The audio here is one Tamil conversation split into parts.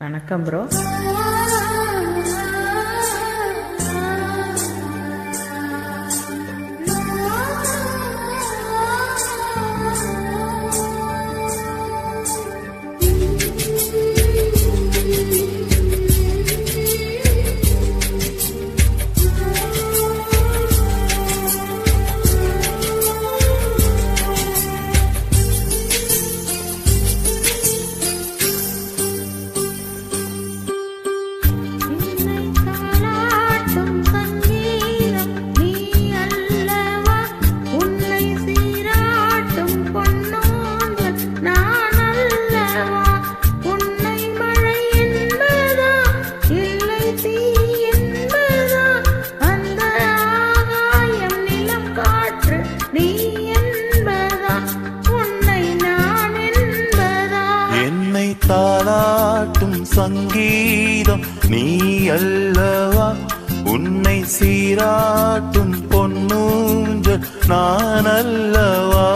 வணக்கம் ப்ரோ. தாலாட்டும் சங்கீதம் நீ அல்லவா, உன்னை சீராட்டும் பொன்னூஞ்சல் நான் அல்லவா.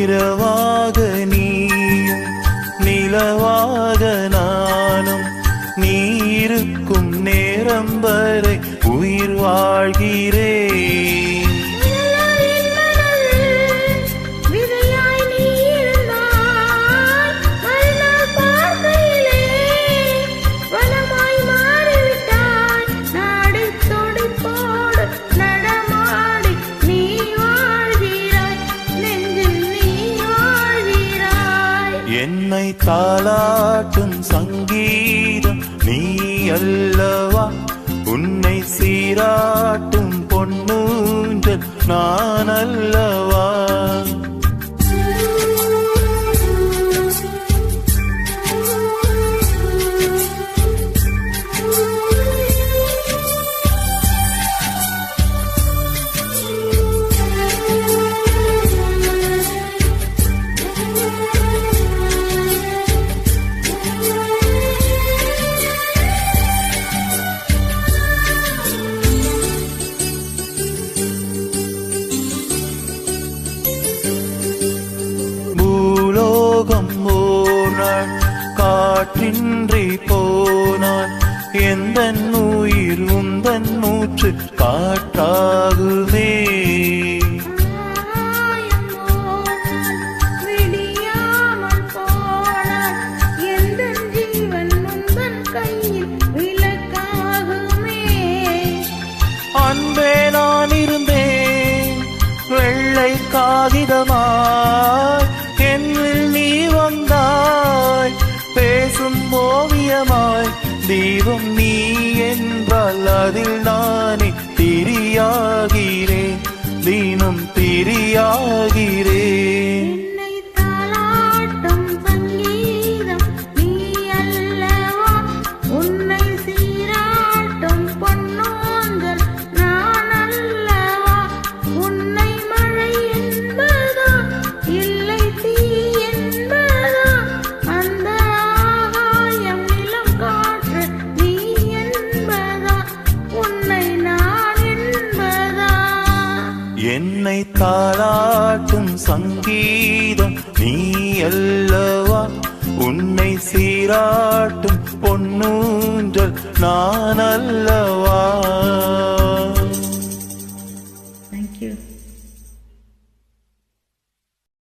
இரவாக நீயும் நிலவாக நானும், நீ இருக்கும் நேரம் வரை உயிர் வாழ்கிறேன். என்னை தாலாட்டும் சங்கீதம் நீ அல்லவா, உன்னை சீராட்டும் பொன்னூஞ்சல் நான் அல்லவா. போனாள் காற்றின்றி போனாள், எந்த உயிர் உந்தன் மூச்சு காற்றாகுமே. அன்பே நான் இருந்தேன் வெள்ளை காகிதமாய், என்னில் நீ வந்தாய் பேசும் ஓவியமாய். தீபம் நீ என்றால் அதில் நானே திரியாகிறேன், தினம் திரியாகிறேன். என்னை தாலாட்டும் சங்கீதம் நீ அல்லவா, உன்னை சீராட்டும் பொன்னூஞ்சல் நான் அல்லவா.